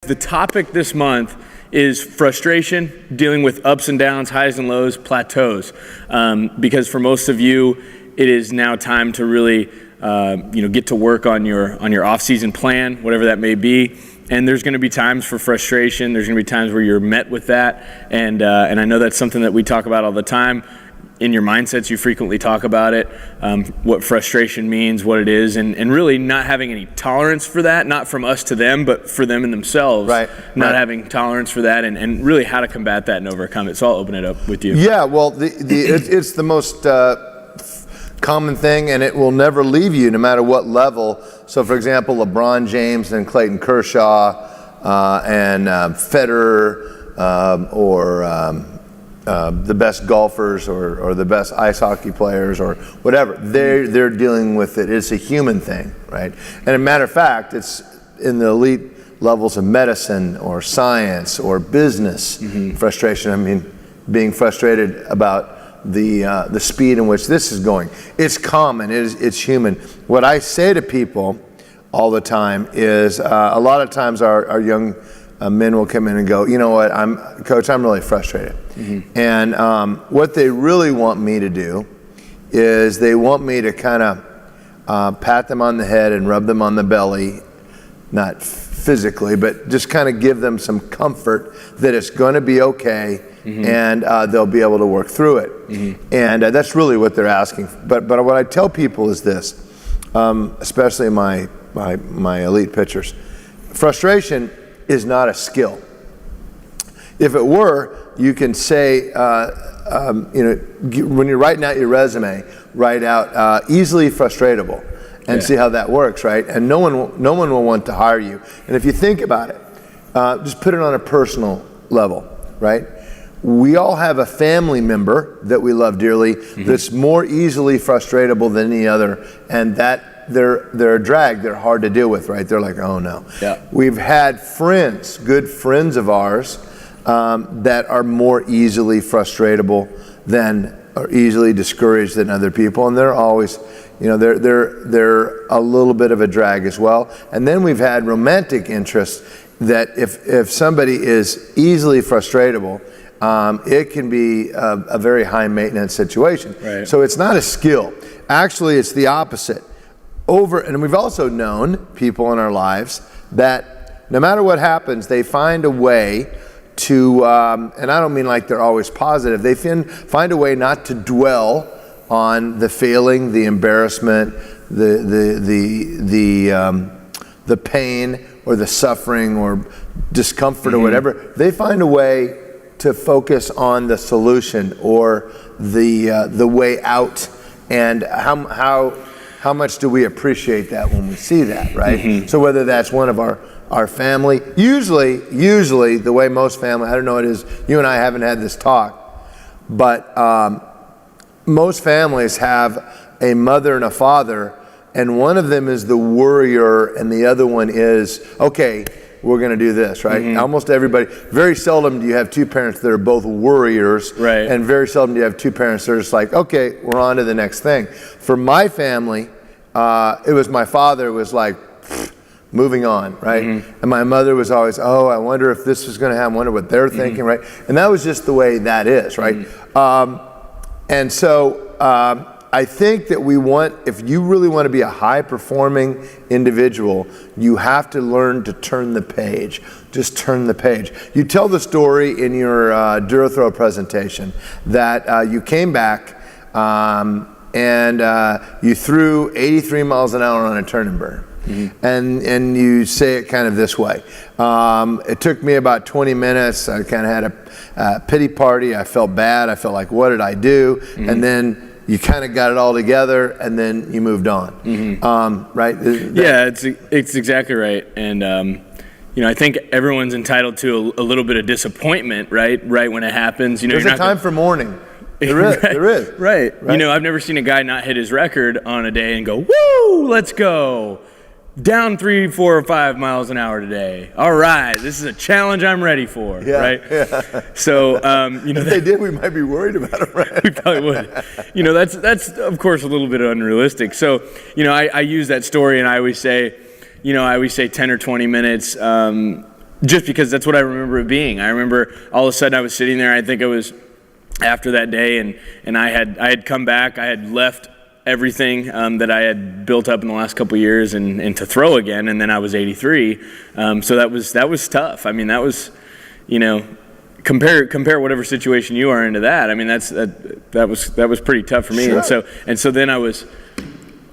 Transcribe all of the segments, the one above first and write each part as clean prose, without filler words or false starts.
the topic this month is frustration, dealing with ups and downs, highs and lows, plateaus. Because for most of you, it is now time to really get to work on your off-season plan, whatever that may be. And there's going to be times for frustration. There's going to be times where you're met with that. And I know that's something that we talk about all the time. In your mindsets, you frequently talk about it, what frustration means, what it is, and really not having any tolerance for that, not from us to them, but for them and themselves. Right. Not having tolerance for that, and really how to combat that and overcome it. So I'll open it up with you. Yeah, well, it's the most common thing, and it will never leave you no matter what level. So, for example, LeBron James and Clayton Kershaw and Federer or the best golfers or the best ice hockey players or whatever, they're dealing with it. It's a human thing, right? And a matter of fact, it's in the elite levels of medicine or science or business. Frustration. I mean, being frustrated about the speed in which this is going. It's common. It's human. What I say to people all the time is a lot of times our young men will come in and go, you know what, Coach, I'm really frustrated. And what they really want me to do is they want me to kind of pat them on the head and rub them on the belly, not physically, but just kind of give them some comfort that it's going to be okay, and they'll be able to work through it. And that's really what they're asking. But what I tell people is this, especially my elite pitchers, frustration is not a skill. If it were, you can say, when you're writing out your resume, write out easily frustratable, and see how that works, right? And no one will want to hire you. And if you think about it, just put it on a personal level, right? We all have a family member that we love dearly that's more easily frustratable than any other, and that they're a drag. They're hard to deal with, right? They're like, oh no. Yeah. We've had friends, good friends of ours, that are more easily frustratable or easily discouraged than other people, and they're always, they're a little bit of a drag as well. And then we've had romantic interests that if somebody is easily frustratable, it can be a very high maintenance situation. Right. So it's not a skill. Actually, it's the opposite. And we've also known people in our lives that no matter what happens, they find a way to, and I don't mean like they're always positive, they find a way not to dwell on the failing, the embarrassment, the pain or the suffering or discomfort or whatever. They find a way to focus on the solution or the way out, and how much do we appreciate that when we see that, right? So whether that's one of our family, usually the way most family, I don't know what it is, you and I haven't had this talk, but most families have a mother and a father, and one of them is the worrier and the other one is, okay, we're going to do this, right? Almost everybody, very seldom do you have two parents that are both worriers, right? And very seldom do you have two parents that are just like, okay, we're on to the next thing. For my family, it was my father was like, moving on, right? And my mother was always, oh, I wonder if this is going to happen, I wonder what they're thinking, right? And that was just the way that is, right? And so I think that if you really want to be a high-performing individual, you have to learn to turn the page. Just turn the page. You tell the story in your Durothrow presentation that you came back and you threw 83 miles an hour on a turn and burn. And you say it kind of this way. It took me about 20 minutes. I kind of had a pity party. I felt bad. I felt like, what did I do? And then you kind of got it all together, and then you moved on. Right? Yeah, it's exactly right. And I think everyone's entitled to a little bit of disappointment, right? Right when it happens. There's a time for mourning. There is. Right. I've never seen a guy not hit his record on a day and go, woo, let's go. Down 3, 4, or 5 miles an hour today. All right, this is a challenge I'm ready for, right? Yeah. So, if they did, we might be worried about it, right? We probably would. That's of course a little bit unrealistic. So, I use that story, and I always say 10 or 20 minutes. just because that's what I remember it being. I remember all of a sudden I was sitting there, I think it was after that day, and I had come back, I had left everything that I had built up in the last couple of years and to throw again, and then I was 83. So that was tough. I mean, that was, compare whatever situation you are into that. I mean, that was pretty tough for me. Sure. And so then I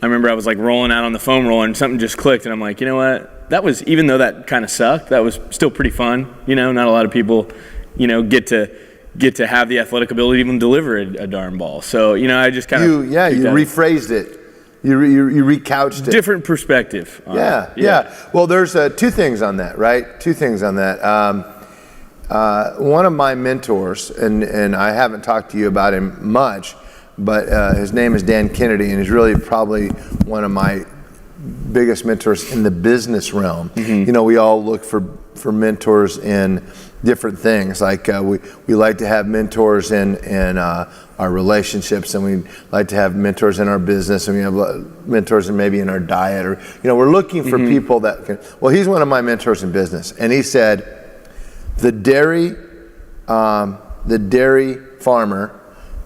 remember I was like rolling out on the foam roller and something just clicked, and I'm like, you know what? That was, even though that kind of sucked, that was still pretty fun. Not a lot of people, get to have the athletic ability to even deliver a darn ball. So, I just kind of... You rephrased it. You recouched it. Different perspective. Yeah. Well, there's two things on that, right? Two things on that. One of my mentors, and I haven't talked to you about him much, but his name is Dan Kennedy, and he's really probably one of my biggest mentors in the business realm. Mm-hmm. We all look for mentors in different things. Like we like to have mentors in our relationships, and we like to have mentors in our business, and we have mentors maybe in our diet, or we're looking for mm-hmm. people that can. Well, he's one of my mentors in business, and he said the dairy farmer,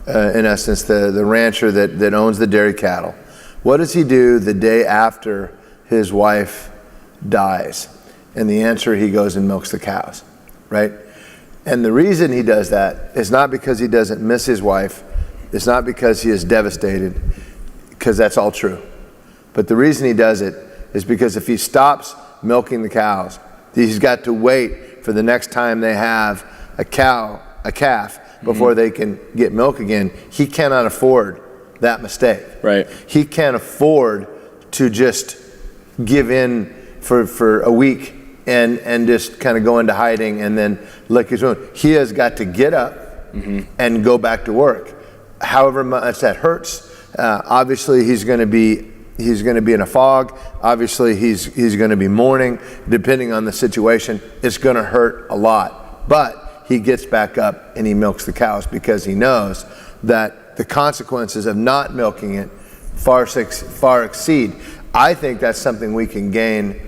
in essence, the rancher that owns the dairy cattle, what does he do the day after his wife dies? And the answer, he goes and milks the cows, right? And the reason he does that is not because he doesn't miss his wife. It's not because he is devastated, because that's all true. But the reason he does it is because if he stops milking the cows, he's got to wait for the next time they have a calf before mm-hmm. they can get milk again. He cannot afford that mistake. Right. He can't afford to just give in for a week and just kind of go into hiding and then lick his wound. He has got to get up mm-hmm. and go back to work. However much that hurts, obviously he's going to be in a fog. Obviously he's going to be mourning. Depending on the situation, it's going to hurt a lot. But he gets back up and he milks the cows because he knows that the consequences of not milking it far exceed. I think that's something we can gain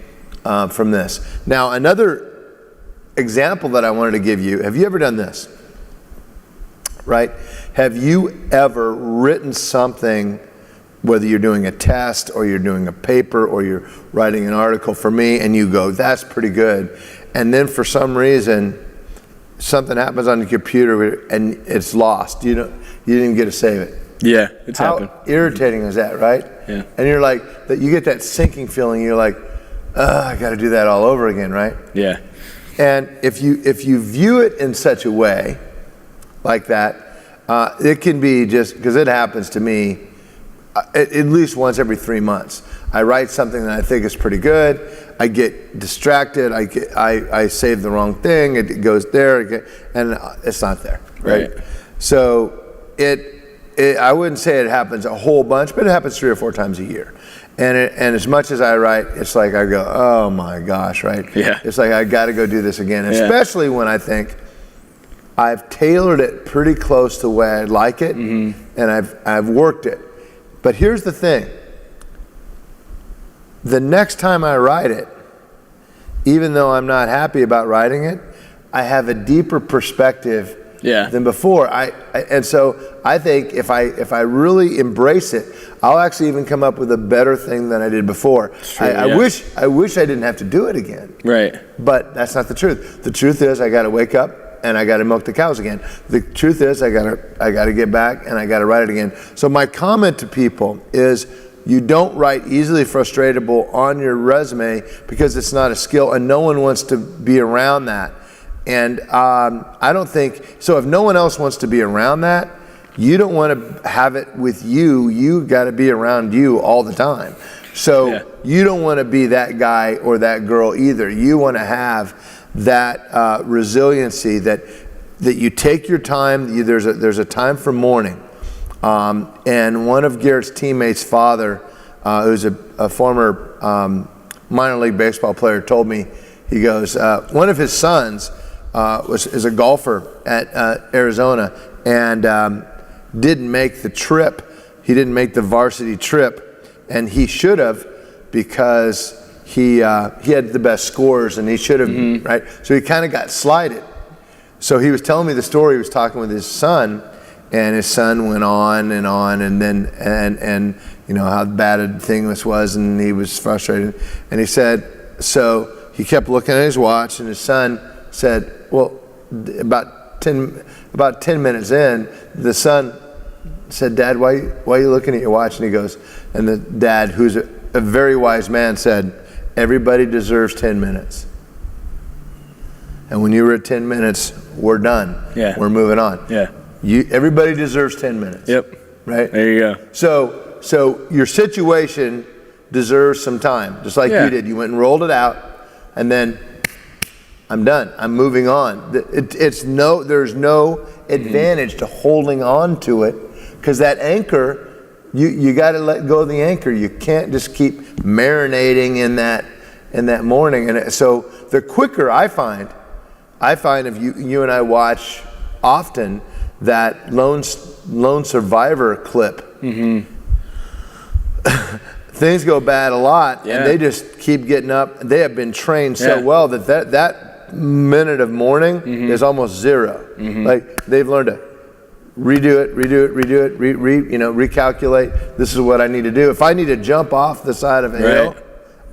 from this. Now, another example that I wanted to give you, have you ever done this? Right? Have you ever written something, whether you're doing a test or you're doing a paper or you're writing an article for me, and you go, that's pretty good, and then for some reason something happens on the computer and it's lost. You didn't get to save it. Yeah, it's happened. How irritating is that, right? Yeah. And you're like, that you get that sinking feeling. You're like, I got to do that all over again, right? Yeah. And if you view it in such a way, like that, it can be just because it happens to me at least once every 3 months. I write something that I think is pretty good. I get distracted. I save the wrong thing. It goes there, and it's not there, right? So I wouldn't say it happens a whole bunch, but it happens 3 or 4 times a year. And as much as I write, it's like I go, oh my gosh, right? Yeah. It's like I got to go do this again, especially when I think I've tailored it pretty close to the way I'd like it, mm-hmm. and I've worked it. But here's the thing. The next time I write it, even though I'm not happy about writing it, I have a deeper perspective than before. And so I think if I really embrace it, I'll actually even come up with a better thing than I did before. True, I wish I didn't have to do it again. Right. But that's not the truth. The truth is I got to wake up and I got to milk the cows again. The truth is I got to get back and I got to write it again. So my comment to people is, you don't write easily frustratable on your resume because it's not a skill and no one wants to be around that. And I don't think, so if no one else wants to be around that, you don't want to have it with you. You got to be around you all the time. So you don't want to be that guy or that girl either. You want to have that resiliency that you take your time. There's a time for mourning. And one of Garrett's teammates' father, who's a former minor league baseball player, told me, he goes, one of his sons is a golfer at Arizona and didn't make the trip. He didn't make the varsity trip, and he should have, because he had the best scores, and he should have, right? So he kind of got slighted. So he was telling me the story. He was talking with his son, and his son went on, and then and you know how bad a thing this was, and he was frustrated. And he said, so he kept looking at his watch, and his son said, well, about 10 minutes in, the son said, Dad, why are you looking at your watch? And he goes, and the dad, who's a very wise man, said, everybody deserves 10 minutes. And when you were at 10 minutes, we're done. Yeah. We're moving on. Yeah. Everybody deserves 10 minutes. Yep. Right? There you go. So your situation deserves some time, just like you did. You went and rolled it out, and then I'm done. I'm moving on. There's no advantage to holding on to it, because that anchor, you got to let go of the anchor. You can't just keep marinating in that morning. And so the quicker I find if you and I watch often that lone survivor clip, things go bad a lot, and they just keep getting up. They have been trained so well that minute of mourning is almost zero. Like they've learned to redo it, recalculate. This is what I need to do. If I need to jump off the side of a hill,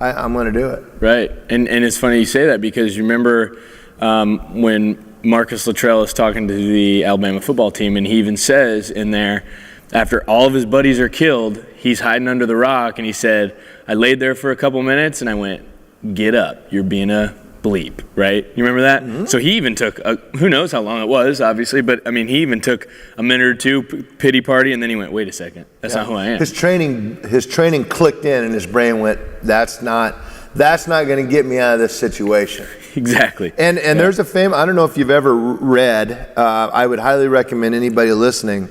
I'm going to do it. Right, and it's funny you say that, because you remember when Marcus Luttrell is talking to the Alabama football team, and he even says in there, after all of his buddies are killed, he's hiding under the rock, and he said, I laid there for a couple minutes, and I went, get up, you're being a bleep, right? You remember that? So he even took, who knows how long it was, obviously, but I mean, he even took a minute or two, pity party, and then he went, wait a second, that's not who I am. His training clicked in, and his brain went, that's not going to get me out of this situation. Exactly. And there's a I don't know if you've ever read, I would highly recommend anybody listening.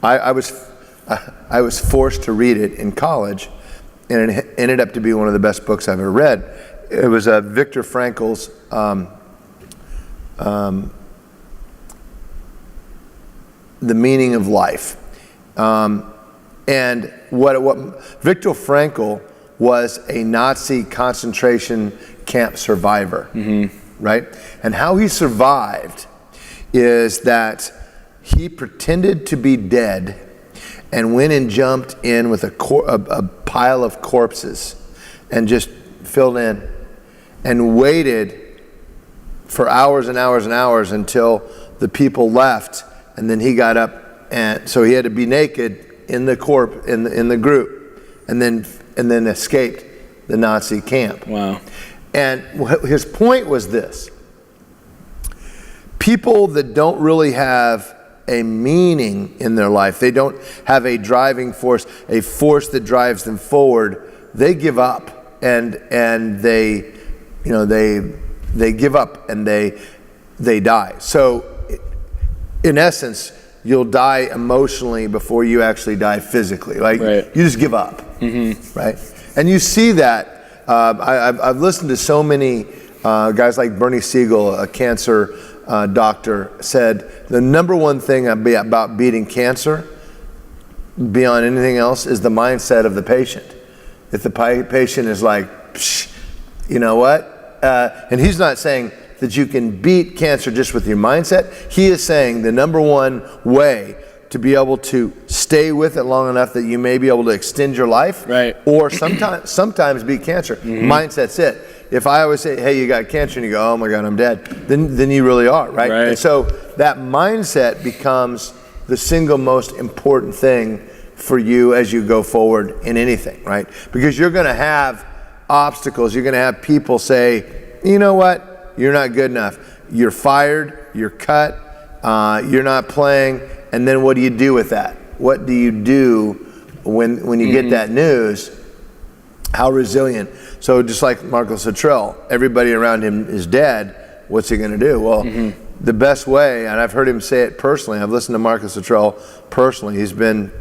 I was forced to read it in college, and it ended up to be one of the best books I've ever read. It was Viktor Frankl's The Meaning of Life. And what Viktor Frankl was a Nazi concentration camp survivor, right? And how he survived is that he pretended to be dead and went and jumped in with a pile of corpses and just filled in and waited for hours and hours and hours until the people left, and then he got up, and so he had to be naked in the in the group, and then escaped the Nazi camp. Wow. And his point was this: people that don't really have a meaning in their life, they don't have a driving force, a force that drives them forward, they give up, and they give up, and they die. So in essence, you'll die emotionally before you actually die physically. Like you just give up, right? And you see that. I've listened to so many guys like Bernie Siegel, a cancer doctor, said the number one thing about beating cancer, beyond anything else, is the mindset of the patient. If the patient is like, psh, you know what? And he's not saying that you can beat cancer just with your mindset. He is saying the number one way to be able to stay with it long enough that you may be able to extend your life, or sometimes beat cancer. Mindset's it. If I always say, hey, you got cancer, and you go, oh my God, I'm dead, then you really are, right? And so that mindset becomes the single most important thing for you as you go forward in anything, right? Because you're going to have obstacles. You're going to have people say, you know what, you're not good enough. You're fired, you're cut, you're not playing, and then what do you do with that? What do you do when you get that news? How resilient? So just like Marcus Luttrell, everybody around him is dead. What's he going to do? Well, the best way, and I've heard him say it personally, I've listened to Marcus Luttrell personally, he's been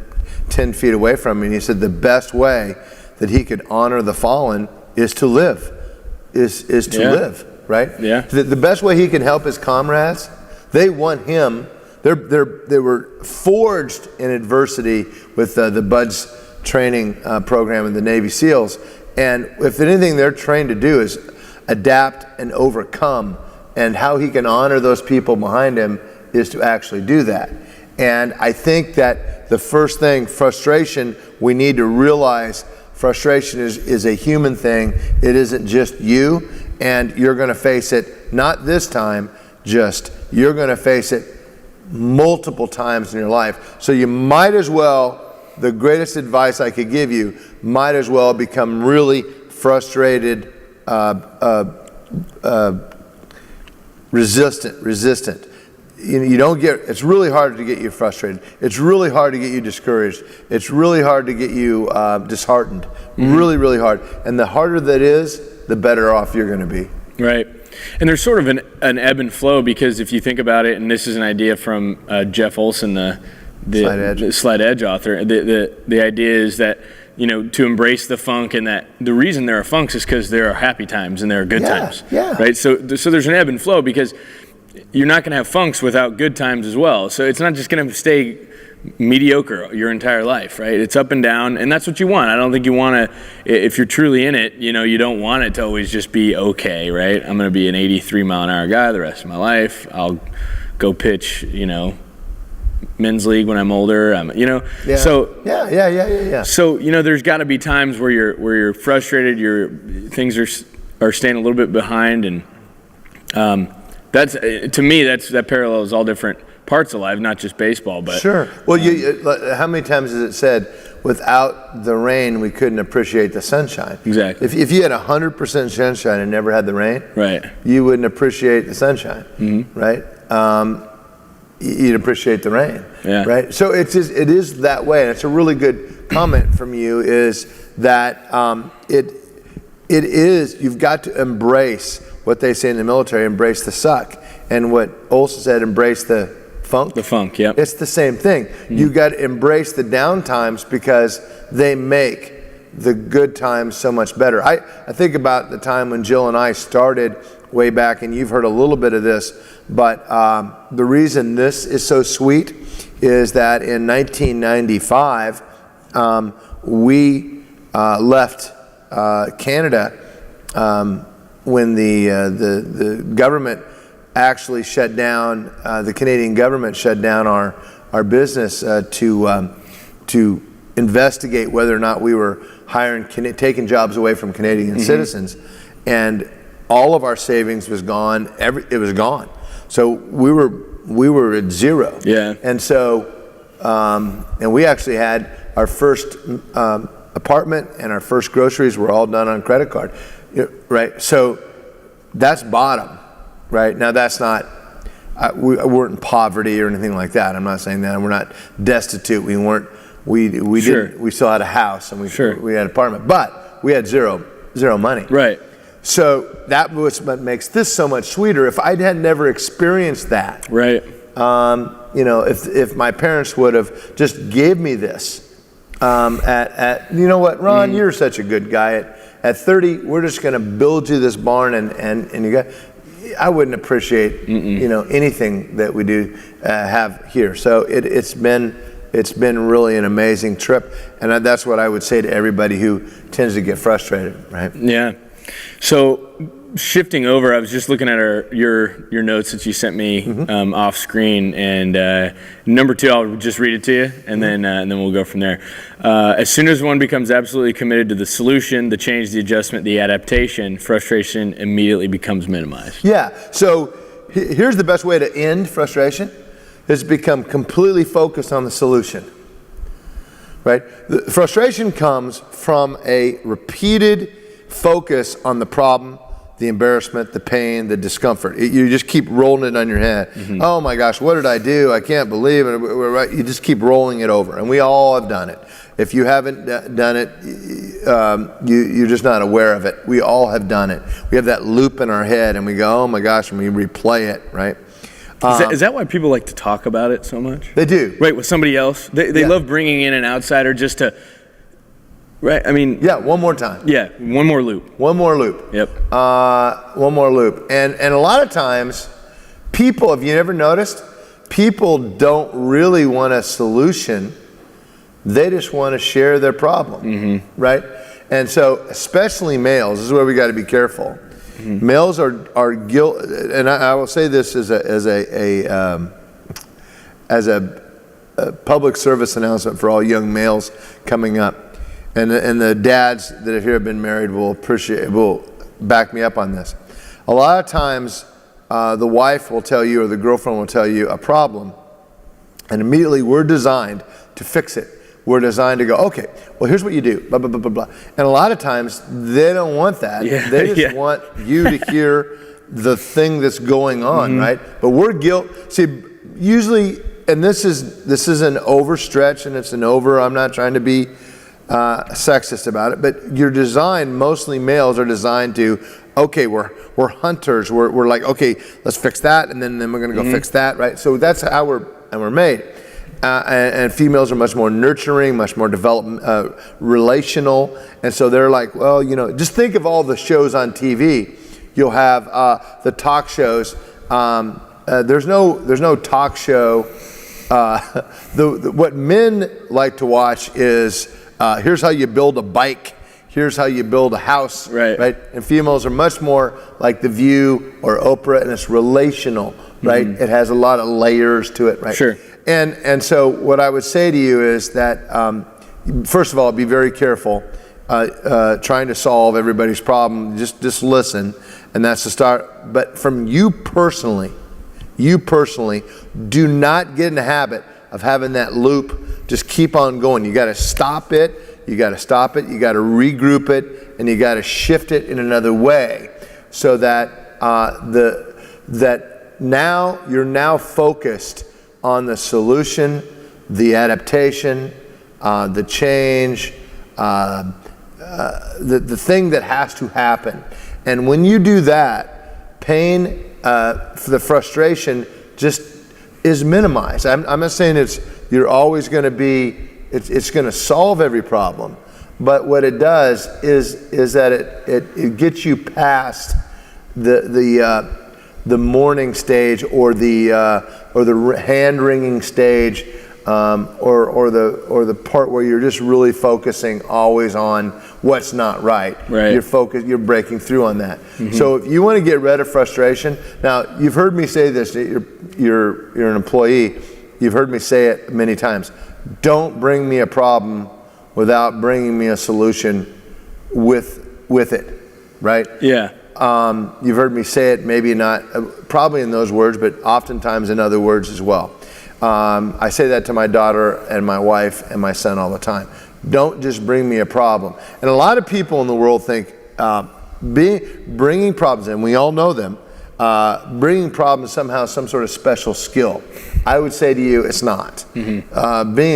10 feet away from me, and he said the best way that he could honor the fallen is to live, is to live, right? Yeah. The best way he can help his comrades, they want him, they were forged in adversity with the BUDS training program in the Navy SEALs, And if anything they're trained to do is adapt and overcome, and how he can honor those people behind him is to actually do that. And I think that the first thing, frustration, we need to realize frustration is a human thing. It isn't just you, and you're going to face it, not this time, just you're going to face it multiple times in your life. So you might as well, the greatest advice I could give you, might as well become really frustrated, resistant. You don't get, it's really hard to get you frustrated. It's really hard to get you discouraged. It's really hard to get you disheartened. Really, really hard. And the harder that is, the better off you're going to be. Right. And there's sort of an ebb and flow, because if you think about it, and this is an idea from Jeff Olson, the Slight Edge author, the idea is that, you know, to embrace the funk, and that the reason there are funks is because there are happy times and there are good times. Yeah. Right. So there's an ebb and flow, because you're not going to have funks without good times as well. So it's not just going to stay mediocre your entire life, right? It's up and down, and that's what you want. I don't think you want to, if you're truly in it, you know, you don't want it to always just be okay, right? I'm going to be an 83-mile-an-hour guy the rest of my life. I'll go pitch, you know, men's league when I'm older. You know, yeah. So yeah. So, you know, there's got to be times where you're frustrated, things are staying a little bit behind, and that's, to me, that parallels all different parts of life, not just baseball. But sure. Well, how many times has it said, without the rain, we couldn't appreciate the sunshine? Exactly. If you had 100% sunshine and never had the rain, right, you wouldn't appreciate the sunshine, right? You'd appreciate the rain, right? So it is that way, and it's a really good comment from you. Is that it is, you've got to embrace what they say in the military, embrace the suck, and what Olson said, embrace the funk. The funk, yeah. It's the same thing. You got to embrace the down times, because they make the good times so much better. I think about the time when Jill and I started way back, and you've heard a little bit of this, but the reason this is so sweet is that in 1995, we left Canada when the government actually shut down, the Canadian government shut down our business to investigate whether or not we were taking jobs away from Canadian citizens, and all of our savings was gone. It was gone. So we were at zero. Yeah. And so and we actually had our first apartment and our first groceries were all done on credit card, right? So that's bottom. Right now, that's not. We weren't in poverty or anything like that. I'm not saying that. We're not destitute. We weren't. We Sure. didn't. We still had a house, and we Sure. we had an apartment, but we had zero money. Right. So that was what makes this so much sweeter. If I had never experienced that, Right. You know, if my parents would have just gave me this, at you know what, Ron, you're such a good guy. At 30, we're just going to build you this barn, and you got. I wouldn't appreciate you know, anything that we do have here. So it's been really an amazing trip, and that's what I would say to everybody who tends to get frustrated, right? Yeah. So shifting over, I was just looking at your notes that you sent me off screen, and number 2, I'll just read it to you, and then we'll go from there. As soon as one becomes absolutely committed to the solution, the change, the adjustment, the adaptation, frustration immediately becomes minimized. Yeah. So here's the best way to end frustration: is become completely focused on the solution. Right? The frustration comes from a repeated focus on the problem, the embarrassment, the pain, the discomfort. You just keep rolling it on your head. Oh my gosh, what did I do? I can't believe it. Right? You just keep rolling it over, and we all have done it. If you haven't done it, you're just not aware of it. We all have done it. We have that loop in our head, and we go, oh my gosh, and we replay it, right? Is that why people like to talk about it so much? They do. Right, with somebody else. They love bringing in an outsider just to, right? I mean. Yeah, one more time. Yeah, one more loop. One more loop. Yep. One more loop. And a lot of times, people, have you ever noticed, people don't really want a solution. They just want to share their problem, right? And so, especially males, this is where we got to be careful. Males are guilt, and I will say this as a public service announcement for all young males coming up, and the dads that have here been married will back me up on this. A lot of times, the wife will tell you or the girlfriend will tell you a problem, and immediately we're designed to fix it. We're designed to go, okay, well, here's what you do, blah, blah, blah, blah, blah. And a lot of times, they don't want that. Yeah, they just want you to hear the thing that's going on, right? But see, usually, and this is an overstretch, and I'm not trying to be sexist about it, but you're designed, mostly males are designed to, okay, we're hunters, we're like, okay, let's fix that, and then we're gonna go fix that, right? So that's how we're made. And females are much more nurturing, much more relational, and so they're like, well, just think of all the shows on TV. You'll have the talk shows. There's no talk show. What men like to watch is here's how you build a bike. Here's how you build a house. Right. And females are much more like The View or Oprah, and it's relational. Right. It has a lot of layers to it. Right. Sure. And so what I would say to you is that first of all, be very careful trying to solve everybody's problem. Just listen, and that's the start. But from you personally, do not get in the habit of having that loop. Just keep on going. You got to stop it. You got to regroup it, and you got to shift it in another way, so that now you're focused on the solution, the adaptation, the change, the thing that has to happen. And when you do that, pain, for the frustration just is minimized. I'm not saying you're always going to be, it's going to solve every problem, but what it does is that it gets you past the mourning stage or the hand wringing stage, or the part where you're just really focusing always on what's not right. You're breaking through on that. So if you want to get rid of frustration, now you've heard me say this, you're an employee, you've heard me say it many times. Don't bring me a problem without bringing me a solution with it, right? Yeah. You've heard me say it, maybe not, probably in those words, but oftentimes in other words as well. I say that to my daughter and my wife and my son all the time. Don't just bring me a problem. And a lot of people in the world think bringing problems, and we all know them, bringing problems somehow some sort of special skill. I would say to you, it's not. Being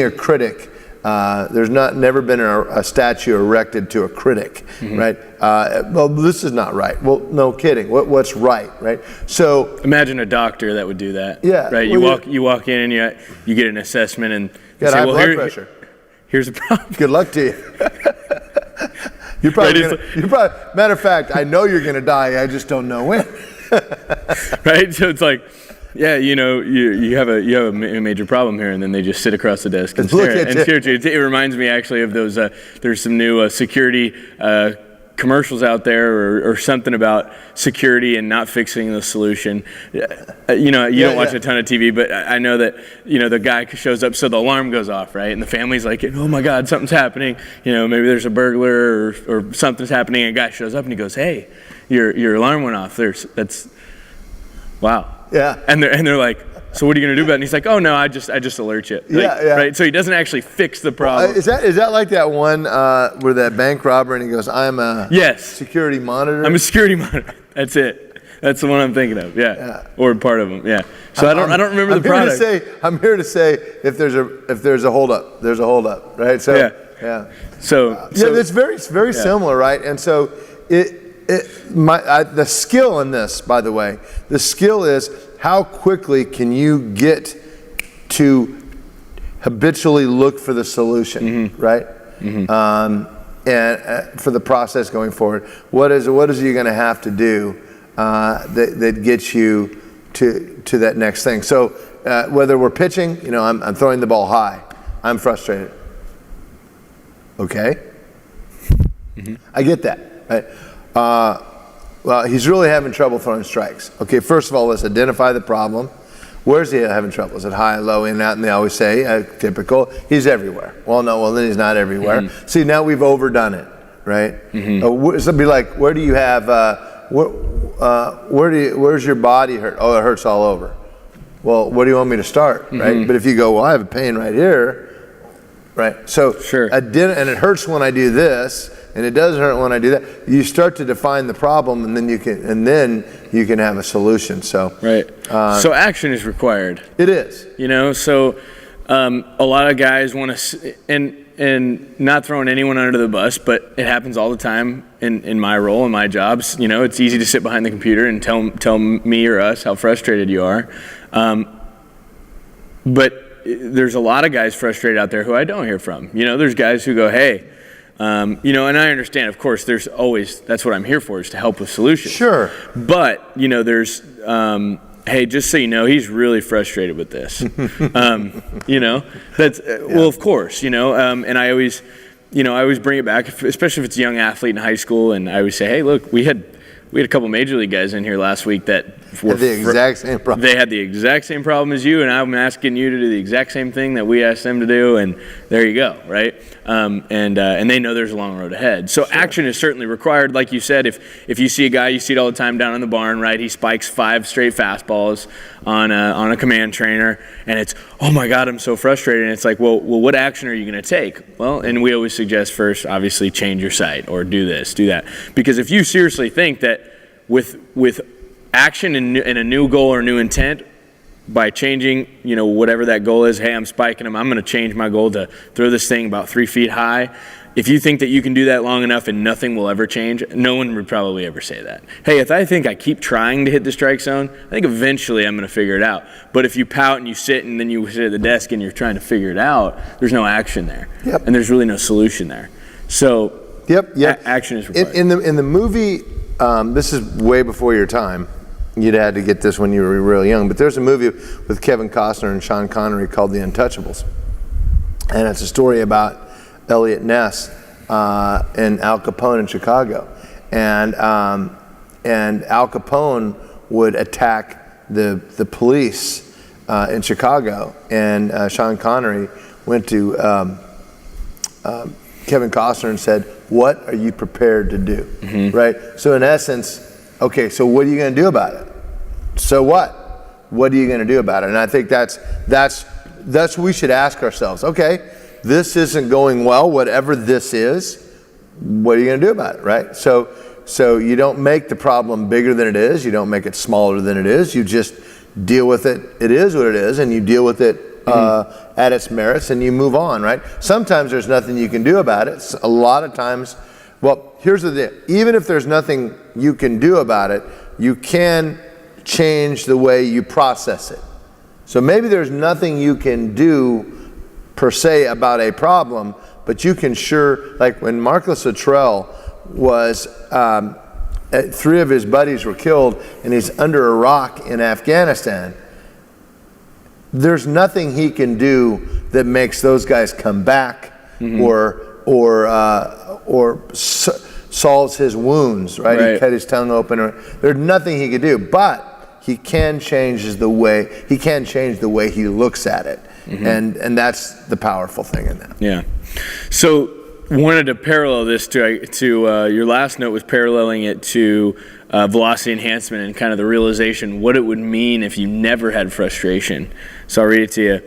a critic, there's never been a statue erected to a critic, right? Well, this is not right. Well, no kidding. What's right? So imagine a doctor that would do that. Yeah. Right. You walk in and you get an assessment and you say, high blood pressure. Here's a problem. Good luck to you. You're probably matter of fact, I know you're gonna die. I just don't know when. Right. So it's like, yeah, you have a major problem here, and then they just sit across the desk and stare at you. It reminds me actually of those. There's some new security commercials out there, or something about security and not fixing the solution. You don't watch a ton of TV, but I know that the guy shows up, so the alarm goes off, right? And the family's like, oh my God, something's happening. Maybe there's a burglar or something's happening. And a guy shows up and he goes, hey, your alarm went off. That's wow. Yeah. And they're like, so what are you going to do about it? And he's like, oh no, I just alert you. Right. So he doesn't actually fix the problem. Is that like that one where that bank robber and he goes, I'm a security monitor? I'm a security monitor. That's it. That's the one I'm thinking of. Yeah. Or part of them. Yeah. So I don't remember the product. I'm here to say if there's a holdup, there's a holdup. Right. So yeah. So it's very similar, right? And so the skill in this, by the way, the skill is how quickly can you get to habitually look for the solution, right? And for the process going forward, what is you going to have to do that gets you to that next thing? So whether we're pitching, I'm throwing the ball high, I'm frustrated. Okay. I get that. Right? Well, he's really having trouble throwing strikes. Okay, first of all, let's identify the problem. Where's he having trouble? Is it high, low, in, out? And they always say, typical, he's everywhere. Well, no, well, then he's not everywhere. See, now we've overdone it, right? It'd be like, where do you have, where's your body hurt? Oh, it hurts all over. Well, what do you want me to start, right? But if you go, well, I have a pain right here, right? So, and it hurts when I do this, and it doesn't hurt when I do that. You start to define the problem, and then you can have a solution. So so action is required. It is. So a lot of guys want to, and not throwing anyone under the bus, but it happens all the time in my role, in my jobs. It's easy to sit behind the computer and tell me or us how frustrated you are. But there's a lot of guys frustrated out there who I don't hear from. There's guys who go, hey, and I understand, of course, that's what I'm here for, is to help with solutions. Sure. But, there's, hey, just so you know, he's really frustrated with this. Well, of course, and I always bring it back, especially if it's a young athlete in high school, and I always say, hey, look, we had a couple major league guys in here last week that had the exact same problem. They had the exact same problem as you, and I'm asking you to do the exact same thing that we asked them to do, and there you go, right? And they know there's a long road ahead. So action is certainly required. Like you said, if you see a guy, you see it all the time down in the barn, right? He spikes 5 straight fastballs on a command trainer, and it's, oh my God, I'm so frustrated. And it's like, well, what action are you going to take? Well, and we always suggest first, obviously, change your sight, or do this, do that. Because if you seriously think that with action and a new goal or new intent, by changing, whatever that goal is, hey, I'm spiking them, I'm going to change my goal to throw this thing about 3 feet high. If you think that you can do that long enough and nothing will ever change, no one would probably ever say that. Hey, if I think I keep trying to hit the strike zone, I think eventually I'm going to figure it out. But if you pout and you sit and then you sit at the desk and you're trying to figure it out, there's no action there. Yep. And there's really no solution there. So action is required. In the movie, this is way before your time. You'd had to get this when you were real young, but there's a movie with Kevin Costner and Sean Connery called The Untouchables, and it's a story about Elliot Ness and Al Capone in Chicago, and Al Capone would attack the police in Chicago, and Sean Connery went to Kevin Costner and said, "What are you prepared to do?" Right. So in essence, okay, so what are you going to do about it? So what? What are you going to do about it? And I think that's what we should ask ourselves. Okay, this isn't going well, whatever this is, what are you going to do about it, right? So you don't make the problem bigger than it is. You don't make it smaller than it is. You just deal with it. It is what it is, and you deal with it at its merits, and you move on, right? Sometimes there's nothing you can do about it. A lot of times, well, here's the deal. Even if there's nothing you can do about it, you can change the way you process it. So maybe there's nothing you can do per se about a problem, but you can like when Marcus Luttrell was, 3 of his buddies were killed and he's under a rock in Afghanistan. There's nothing he can do that makes those guys come back or solves his wounds, right? He cut his tongue open. There's nothing he could do, but he can change the way he looks at it, and that's the powerful thing in that. Yeah. So wanted to parallel this to your last note was paralleling it to velocity enhancement and kind of the realization what it would mean if you never had frustration. So I'll read it to you.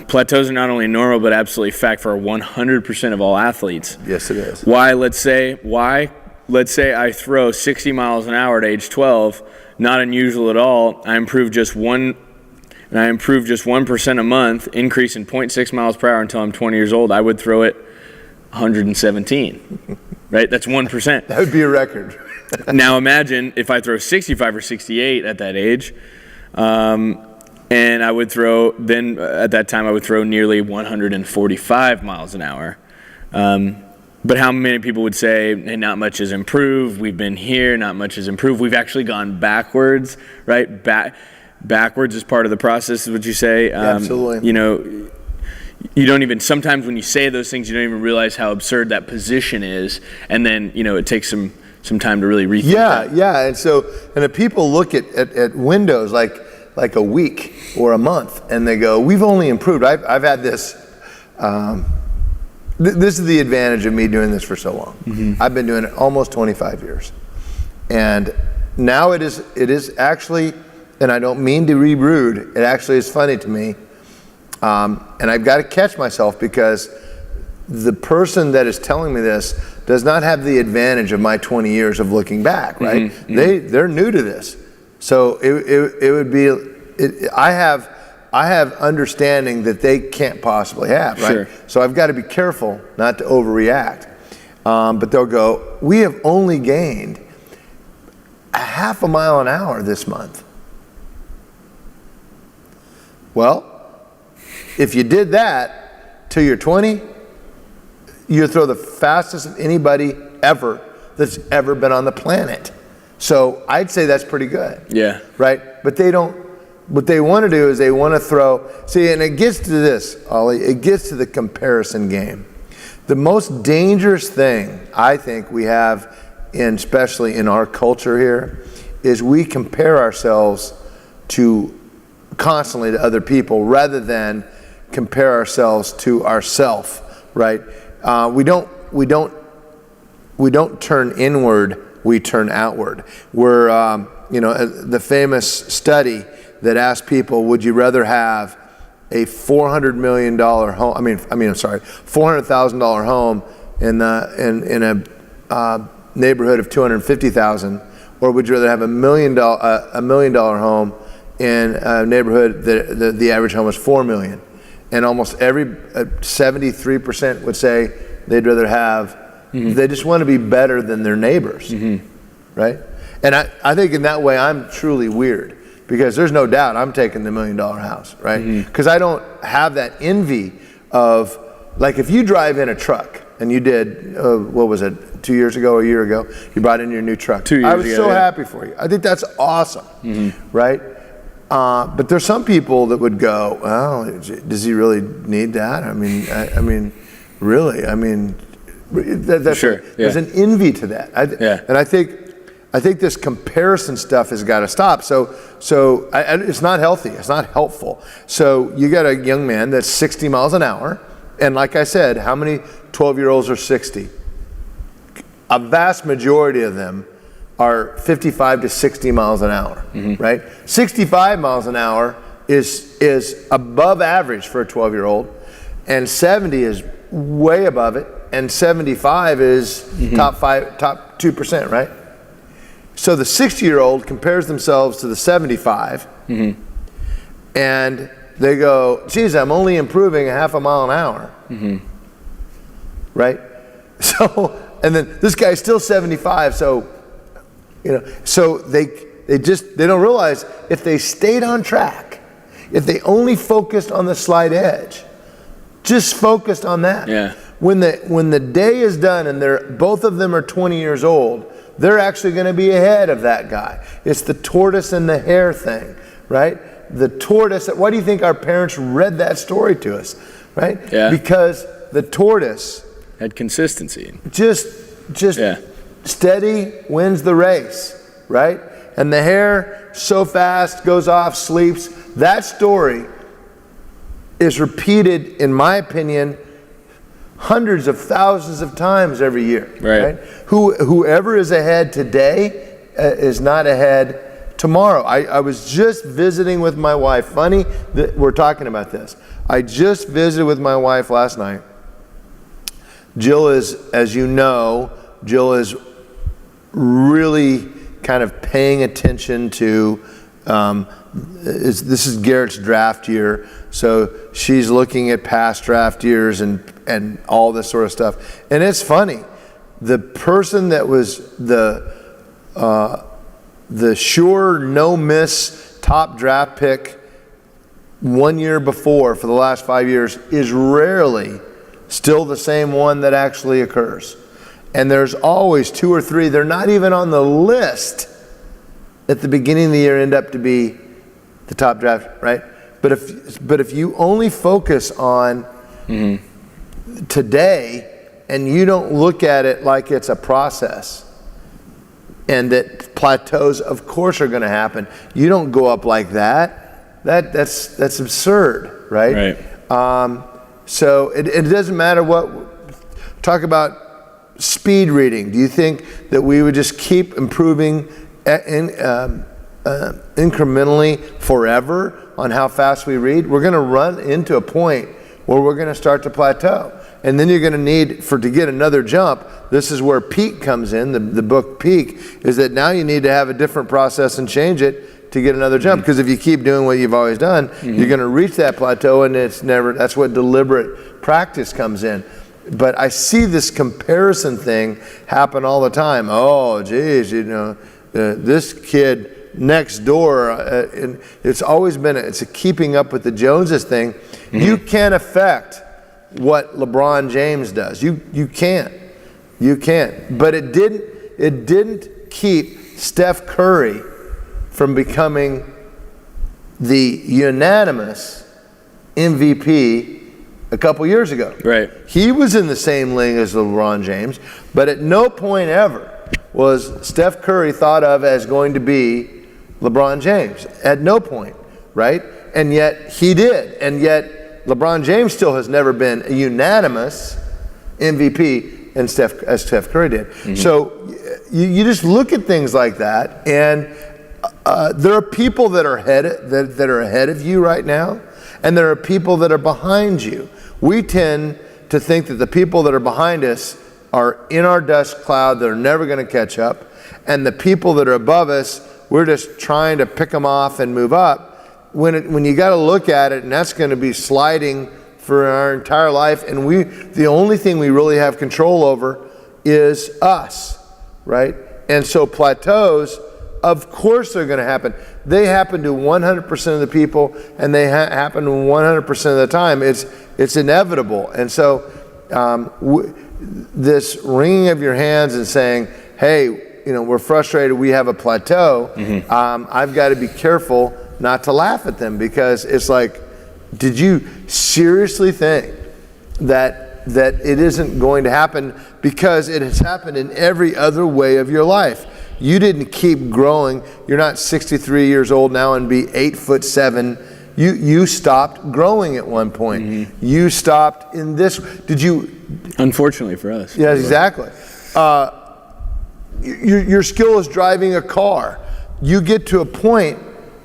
Plateaus are not only normal, but absolutely fact for 100% of all athletes. Yes, it is. Why? Let's say I throw 60 miles an hour at age 12, not unusual at all. I improve just 1% a month, increase in 0.6 miles per hour until I'm 20 years old. I would throw it 117, right? That's 1%. That would be a record. Now imagine if I throw 65 or 68 at that age, and I would throw, then at that time I would throw nearly 145 miles an hour. But how many people would say, hey, not much has improved, we've been here, not much has improved, we've actually gone backwards, right? Backwards is part of the process, would you say? Absolutely. you don't even, sometimes when you say those things, you don't even realize how absurd that position is. And then, it takes some time to really rethink that. Yeah. And if people look at windows like a week or a month, and they go, we've only improved. I've had this, this is the advantage of me doing this for so long. Mm-hmm. I've been doing it almost 25 years. And now it is actually, and I don't mean to be rude, it actually is funny to me. And I've got to catch myself, because the person that is telling me this does not have the advantage of my 20 years of looking back, right? Mm-hmm. They're new to this. So it would be, I have understanding that they can't possibly have, right? Sure. So I've got to be careful not to overreact. But they'll go, we have only gained a half a mile an hour this month. Well, if you did that till you're 20, you throw the fastest of anybody ever that's ever been on the planet. So I'd say that's pretty good. Yeah. Right? But they don't, what they want to do is they want to throw, see, and it gets to this, Ollie, it gets to the comparison game. The most dangerous thing I think we have, especially in our culture here, is we compare ourselves constantly to other people rather than compare ourselves to ourself, right? We don't turn inward, we turn outward. We're, the famous study that asked people, would you rather have a $400 million home, $400,000 home in a neighborhood of 250,000, or would you rather have $1 million home in a neighborhood that the average home is $4 million? And almost 73% would say they'd rather have, they just want to be better than their neighbors, right? And I think in that way I'm truly weird, because there's no doubt I'm taking the $1 million house, right? Because I don't have that envy of, like, if you drive in a truck, and you did, what was it, 2 years ago, a year ago, you brought in your new truck. 2 years ago, I was so happy for you. I think that's awesome, right? But there's some people that would go, well, does he really need that? Really? That's sure. There's an envy to that. And I think this comparison stuff has got to stop. So it's not healthy. It's not helpful. So you got a young man that's 60 miles an hour. And like I said, how many 12-year-olds are 60? A vast majority of them are 55 to 60 miles an hour, right? 65 miles an hour is above average for a 12-year-old, and 70 is way above it, and 75 is top 2%, right? So the 60-year-old compares themselves to the 75, and they go, geez, I'm only improving a half a mile an hour, right? So, and then this guy's still 75, so they don't realize, if they stayed on track, if they only focused on the slight edge, just focused on that. Yeah. When the day is done and both of them are 20 years old, they're actually going to be ahead of that guy. It's the tortoise and the hare thing, right? The tortoise. Why do you think our parents read that story to us, right? Yeah. Because the tortoise had consistency. Just steady wins the race, right? And the hare so fast goes off, sleeps. That story is repeated, in my opinion, hundreds of thousands of times every year. Right? Whoever is ahead today is not ahead tomorrow. I was just visiting with my wife. Funny that we're talking about this. I just visited with my wife last night. Jill is, as you know, really kind of paying attention to, this is Garrett's draft year, so she's looking at past draft years and all this sort of stuff. And it's funny, the person that was the sure no miss top draft pick 1 year before for the last 5 years is rarely still the same one that actually occurs. And there's always 2 or 3, they're not even on the list at the beginning of the year, end up to be the top draft, right? But if you only focus on today, and you don't look at it like it's a process, and that plateaus, of course, are going to happen. You don't go up like that. That's absurd, right? So it doesn't matter what. Talk about speed reading. Do you think that we would just keep improving incrementally forever on how fast we read? We're going to run into a point where we're going to start to plateau. And then you're going to need, to get another jump, this is where Peak comes in, the book Peak, is that now you need to have a different process and change it to get another jump. Because if you keep doing what you've always done, you're going to reach that plateau, and that's what deliberate practice comes in. But I see this comparison thing happen all the time. Oh, geez, this kid next door, and it's always been, it's a keeping up with the Joneses thing. You can't affect what LeBron James does. You can't. But it didn't keep Steph Curry from becoming the unanimous MVP a couple years ago. Right. He was in the same league as LeBron James, but at no point ever was Steph Curry thought of as going to be LeBron James. At no point, right? And yet he did. And yet LeBron James still has never been a unanimous MVP as Steph Curry did. So you just look at things like that, and there are people that are ahead of you right now, and there are people that are behind you. We tend to think that the people that are behind us are in our dust cloud, they're never going to catch up, and the people that are above us, we're just trying to pick them off and move up. When you got to look at it, and that's going to be sliding for our entire life, and the only thing we really have control over is us, right? And so plateaus, of course they're going to happen. They happen to 100% of the people, and they happen 100% of the time. It's inevitable. And so this wringing of your hands and saying, hey, we're frustrated, we have a plateau, I've got to be careful not to laugh at them, because it's like, did you seriously think that it isn't going to happen? Because it has happened in every other way of your life. You didn't keep growing. You're not 63 years old now and be 8'7". You stopped growing at one point. You stopped in this. Did you? Unfortunately for us. Yeah, exactly. Your skill is driving a car. You get to a point,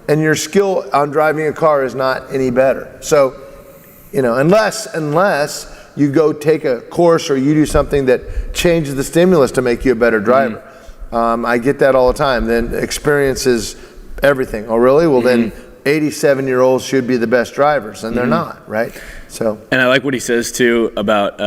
and your skill on driving a car is not any better. So, unless you go take a course or you do something that changes the stimulus to make you a better driver. I get that all the time. Then experience is everything. Oh, really? Well, then 87-year-olds should be the best drivers, and they're not, right? So. And I like what he says too about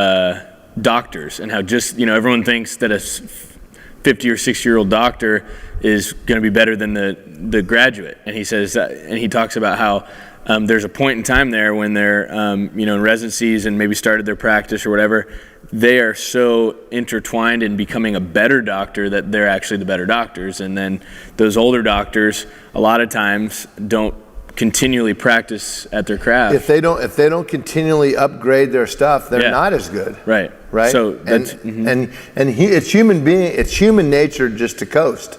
doctors, and how just everyone thinks that a 50 or 60-year-old doctor is going to be better than the graduate. And he says that, and he talks about how there's a point in time there when they're in residencies and maybe started their practice or whatever. They are so intertwined in becoming a better doctor that they're actually the better doctors. And then those older doctors a lot of times don't continually practice at their craft. If they don't continually upgrade their stuff, they're not as good. Right. So that's, it's human nature just to coast.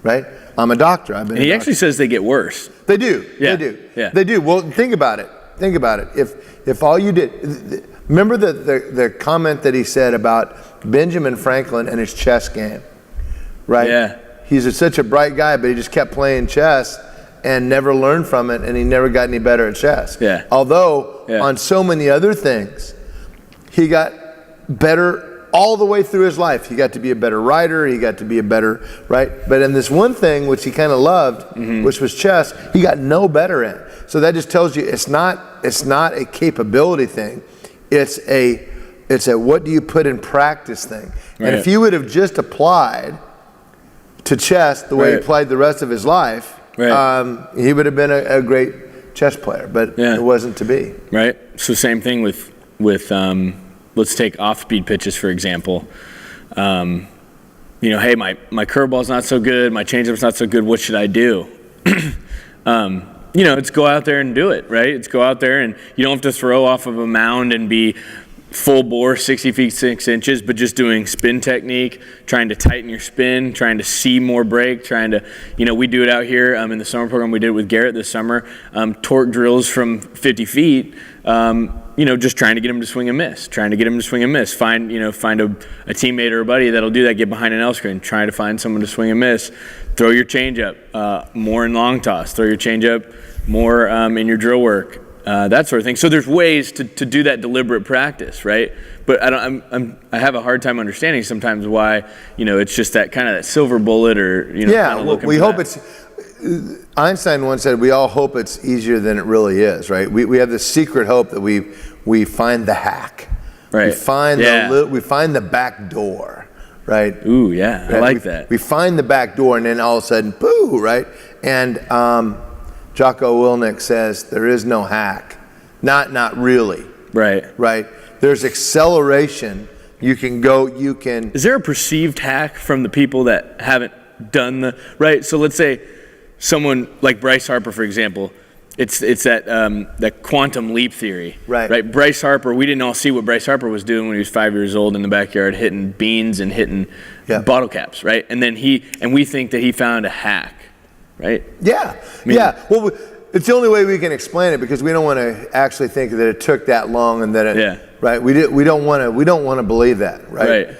Right? I'm a doctor. And he actually says they get worse. They do. Yeah. They do. Yeah. They do. Well, think about it. If all you did, remember the comment that he said about Benjamin Franklin and his chess game, right? Yeah. He's such a bright guy, but he just kept playing chess and never learned from it, and he never got any better at chess. Yeah. Although on so many other things, he got better all the way through his life. He got to be a better writer, he got to be a better, right? But in this one thing, which he kind of loved, which was chess, he got no better at. So that just tells you it's not a capability thing. It's a what do you put in practice thing. Right. And if he would have just applied to chess the way he played the rest of his life, he would have been a great chess player, but it wasn't to be. Right. So same thing with let's take off-speed pitches, for example. Hey, my curveball's not so good, my changeup's not so good, what should I do? it's go out there and do it, right? It's go out there and you don't have to throw off of a mound and be full bore 60 feet 6 inches, but just doing spin technique, trying to tighten your spin, trying to see more break, trying to, we do it out here in the summer program. We did it with Garrett this summer, torque drills from 50 feet, just trying to get him to swing and miss, Find a teammate or a buddy that'll do that, get behind an L screen, trying to find someone to swing and miss, throw your changeup more in long toss, throw your changeup more in your drill work. That sort of thing. So there's ways to do that deliberate practice, right? But I have a hard time understanding sometimes why it's just that kind of that silver bullet or we hope it's. Einstein once said we all hope it's easier than it really is, right? We have this secret hope that we find the hack, right? We find the back door, right? Ooh, yeah, I like that. We find the back door, and then all of a sudden, boo, right? And Jocko Willink says there is no hack, not really. Right. There's acceleration. You can. Is there a perceived hack from the people that haven't done right? So let's say someone like Bryce Harper, for example. It's that quantum leap theory. Right. Bryce Harper. We didn't all see what Bryce Harper was doing when he was 5 years old in the backyard, hitting beans and hitting bottle caps. Right. And then we think that he found a hack. Right? Yeah. Well, it's the only way we can explain it because we don't want to actually think that it took that long and that right? We don't want to believe that, right?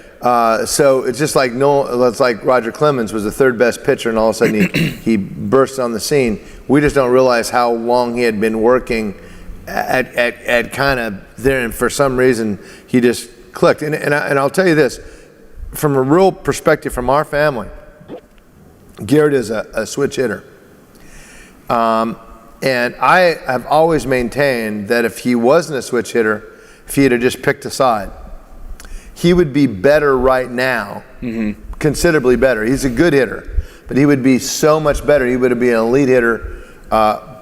So it's just like it's like Roger Clemens was the third best pitcher and all of a sudden he burst on the scene. We just don't realize how long he had been working at kind of there, and for some reason he just clicked. And I'll tell you this, from a real perspective from our family, Garrett is a switch hitter. And I have always maintained that if he wasn't a switch hitter, if he had just picked a side, he would be better right now, considerably better. He's a good hitter, but he would be so much better. He would be an elite hitter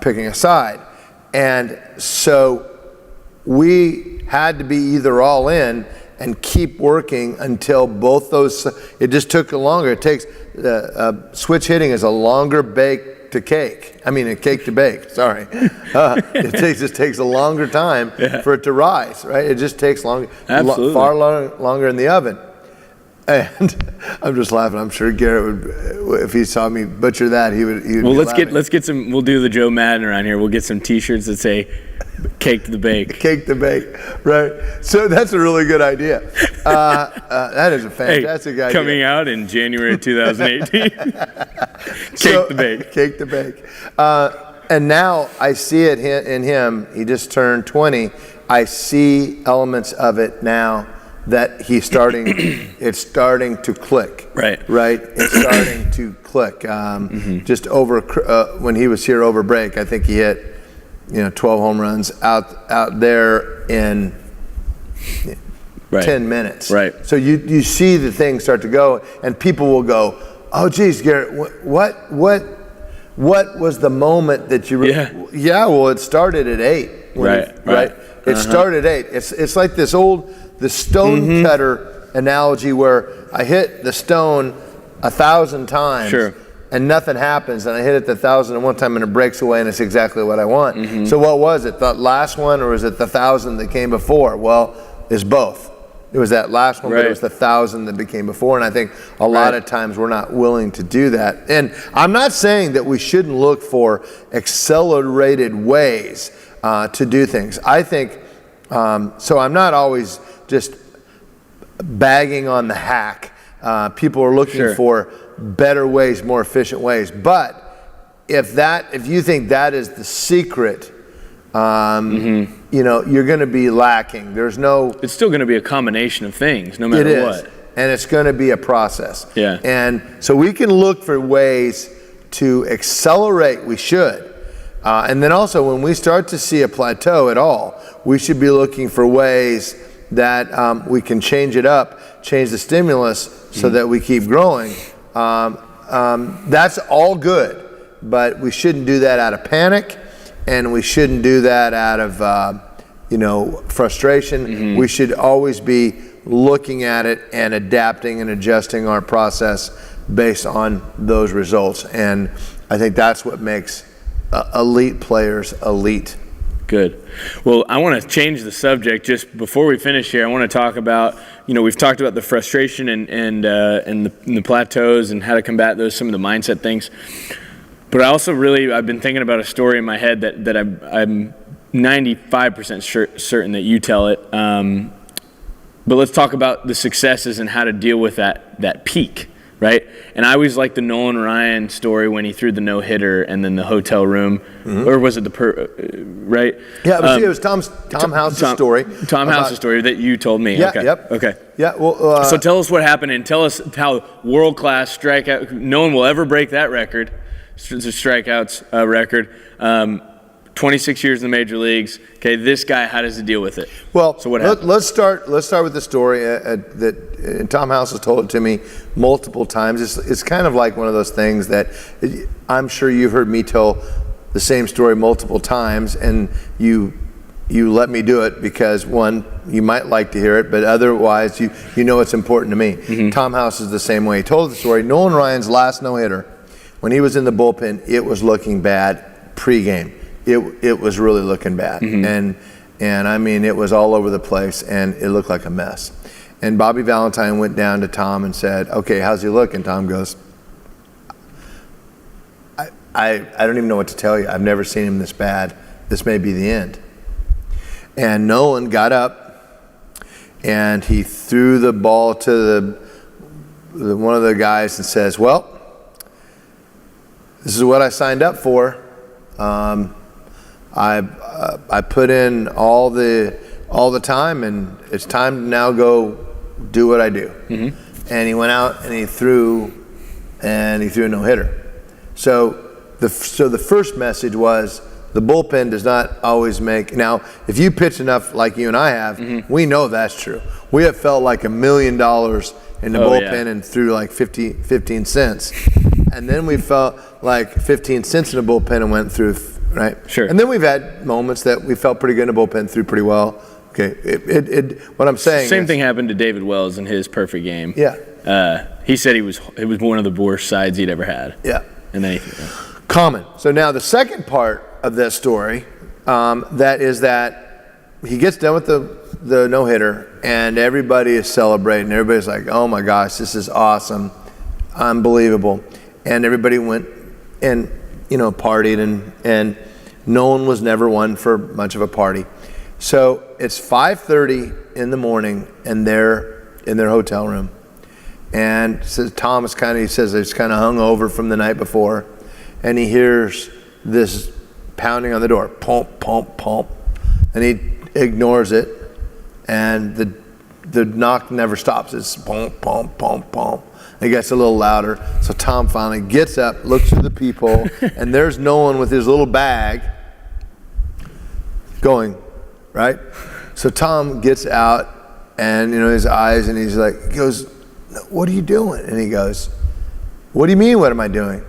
picking a side. And so we had to be either all in and keep working until both those, it just took longer. It takes, switch hitting is a longer bake to cake. I mean, a cake to bake, sorry. It just takes a longer time for it to rise, right? It just takes far longer in the oven. And I'm just laughing. I'm sure Garrett would, if he saw me butcher that, he would. Well, let's get some. We'll do the Joe Madden around here. We'll get some T-shirts that say "Cake to the Bake." Cake to bake, right? So that's a really good idea. That is a fantastic idea. Coming out in January 2018. Cake to bake. Cake to bake. And now I see it in him. He just turned 20. I see elements of it now. That he's starting, it's starting to click. Right. It's starting to click. Just over when he was here over break, I think he hit, 12 home runs out there in 10 minutes. Right. So you see the things start to go, and people will go, "Oh, geez, Garrett, what was the moment that you?" Yeah. Well, it started at 8. Right. It started at 8. It's like the stone cutter analogy where I hit the stone 1,000 times and nothing happens, and I hit it the 1,001st time and it breaks away and it's exactly what I want. So what was it? The last one, or was it the 1,000 that came before? Well, it's both. It was that last one, but it was the 1,000 that became before, and I think a lot of times we're not willing to do that. And I'm not saying that we shouldn't look for accelerated ways to do things. I think, so I'm not always just bagging on the hack. People are looking for better ways, more efficient ways. But if you think that is the secret, you're going to be lacking. It's still going to be a combination of things, no matter what. And it's going to be a process. Yeah. And so we can look for ways to accelerate. We should. And then also, when we start to see a plateau at all, we should be looking for ways that we can change it up, change the stimulus so that we keep growing. That's all good, but we shouldn't do that out of panic, and we shouldn't do that out of frustration. We should always be looking at it and adapting and adjusting our process based on those results. And I think that's what makes elite players, elite. Good. Well, I want to change the subject just before we finish here. I want to talk about, we've talked about the frustration and the plateaus and how to combat those, some of the mindset things. But I also I've been thinking about a story in my head that I'm 95% certain that you tell it. But let's talk about the successes and how to deal with that peak, right? And I always like the Nolan Ryan story when he threw the no-hitter and then the hotel room, or was it right? Yeah, it was Tom House's story. Tom House's story that you told me. Yeah, okay. Yep. Okay. Yeah, well... so tell us what happened and tell us how world-class strikeout, no one will ever break that record, the strikeouts record. 26 years in the major leagues. Okay, this guy, how does he deal with it? Well, so what happened? Let's start with the story that Tom House has told it to me multiple times. It's kind of like one of those things that I'm sure you've heard me tell the same story multiple times, and you let me do it because, one, you might like to hear it, but otherwise you know it's important to me. Mm-hmm. Tom House is the same way. He told the story. Nolan Ryan's last no-hitter, when he was in the bullpen, it was looking bad pregame. It was really looking bad, and I mean it was all over the place, and it looked like a mess. And Bobby Valentine went down to Tom and said, "Okay, how's he look?" And Tom goes, "I don't even know what to tell you. I've never seen him this bad. This may be the end." And Nolan got up, and he threw the ball to one of the guys and says, "Well, this is what I signed up for. I put in all the time, and it's time to now go do what I do." Mm-hmm. And he went out and he threw a no-hitter. So the first message was the bullpen does not always make. Now, if you pitch enough like you and I have, we know that's true. We have felt like $1 million in the bullpen and threw like 15 cents. And then we felt like 15 cents in the bullpen and went through. Right. Sure. And then we've had moments that we felt pretty good in the bullpen, threw pretty well. Okay. What I'm saying. Same thing happened to David Wells in his perfect game. Yeah. He said it was one of the worst sides he'd ever had. Yeah. And then common. So now the second part of that story, that is that he gets done with the no-hitter and everybody is celebrating. Everybody's like, "Oh my gosh, this is awesome, unbelievable," and everybody went and partied and Nolan was never one for much of a party. So it's 5:30 in the morning and they're in their hotel room. And says Tom is he says he's kind of hung over from the night before, and he hears this pounding on the door, pump, pump, pump, and he ignores it, and the knock never stops. It's pump, pump, pump, pump. It gets a little louder. So Tom finally gets up, looks at the people, and there's Nolan with his little bag going, right? So Tom gets out and, his eyes, and he goes, "What are you doing?" And he goes, "What do you mean, what am I doing?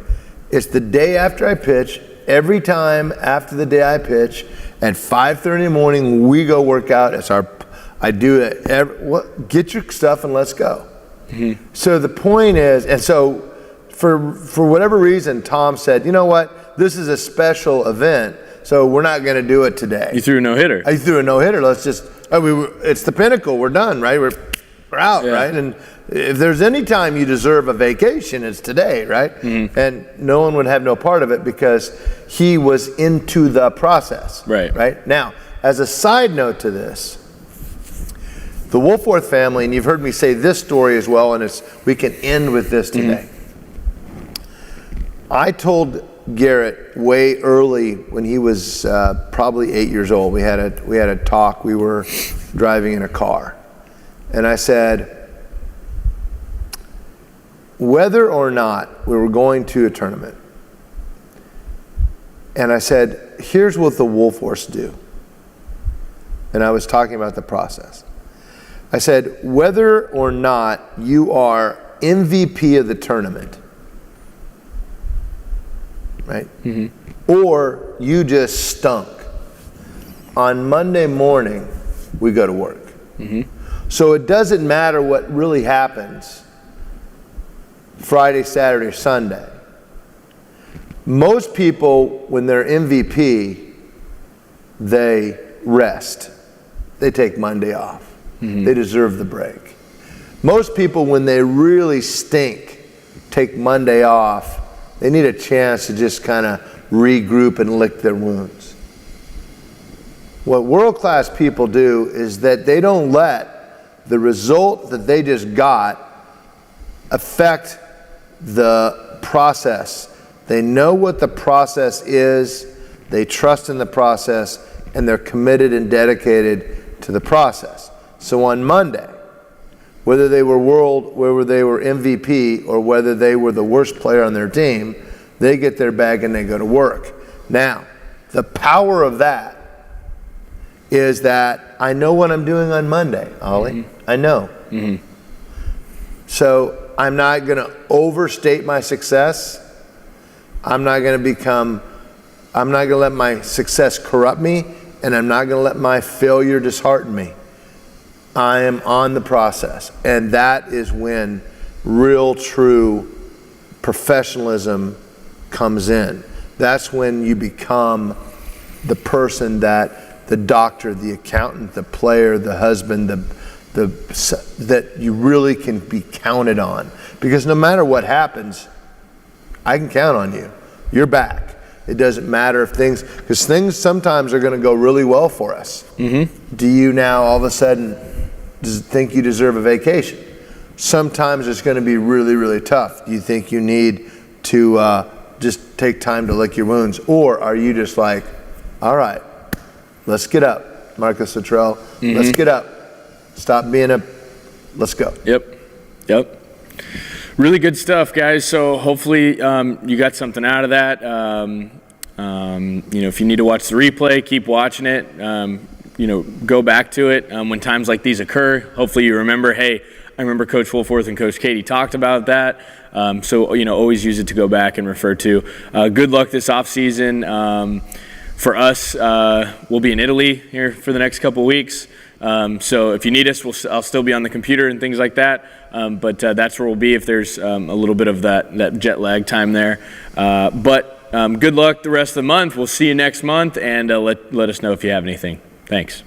It's the day after I pitch. Every time after the day I pitch, at 5:30 in the morning, we go work out. I do it. Get your stuff and let's go." Mm-hmm. So the point is, and so for whatever reason, Tom said, "You know what? This is a special event, so we're not going to do it today." You threw a no-hitter. I threw a no-hitter. Let's just. It's the pinnacle. We're done, right? We're out, right? And if there's any time you deserve a vacation, it's today, right? Mm-hmm. And no one would have no part of it because he was into the process, right? Now, as a side note to this, the Woolforth family, and you've heard me say this story as well, and we can end with this today. Mm-hmm. I told Garrett way early when he was probably 8 years old. We had a talk. We were driving in a car, and I said, whether or not we were going to a tournament, and I said, here's what the Woolforths do. And I was talking about the process. I said, whether or not you are MVP of the tournament, right? Mm-hmm. Or you just stunk, on Monday morning, we go to work. Mm-hmm. So it doesn't matter what really happens Friday, Saturday, Sunday. Most people, when they're MVP, they rest. They take Monday off. They deserve the break. Most people, when they really stink, take Monday off. They need a chance to just kind of regroup and lick their wounds. What world-class people do is that they don't let the result that they just got affect the process. They know what the process is, they trust in the process, and they're committed and dedicated to the process. So on Monday, whether they were MVP or whether they were the worst player on their team, they get their bag and they go to work. Now, the power of that is that I know what I'm doing on Monday, Ollie. I know. So I'm not going to overstate my success. I'm not going to let my success corrupt me, and I'm not going to let my failure dishearten me. I am on the process, and that is when real, true professionalism comes in. That's when you become the person that the doctor, the accountant, the player, the husband, that you really can be counted on. Because no matter what happens, I can count on you. You're back. It doesn't matter if because things sometimes are going to go really well for us. Do you now all of a sudden think you deserve a vacation? Sometimes it's going to be really, really tough. Do you think you need to just take time to lick your wounds? Or are you just like, all right, let's get up, Marcus Luttrell, let's get up. Stop being let's go. Yep. Really good stuff, guys. So hopefully you got something out of that. If you need to watch the replay, keep watching it. Go back to it when times like these occur. Hopefully you remember, hey, I remember Coach Woolforth and Coach Katie talked about that. So always use it to go back and refer to. Good luck this off season. For us, we'll be in Italy here for the next couple weeks. So if you need us, I'll still be on the computer and things like that. But that's where we'll be if there's a little bit of that jet lag time there. But good luck the rest of the month. We'll see you next month, and let us know if you have anything. Thanks.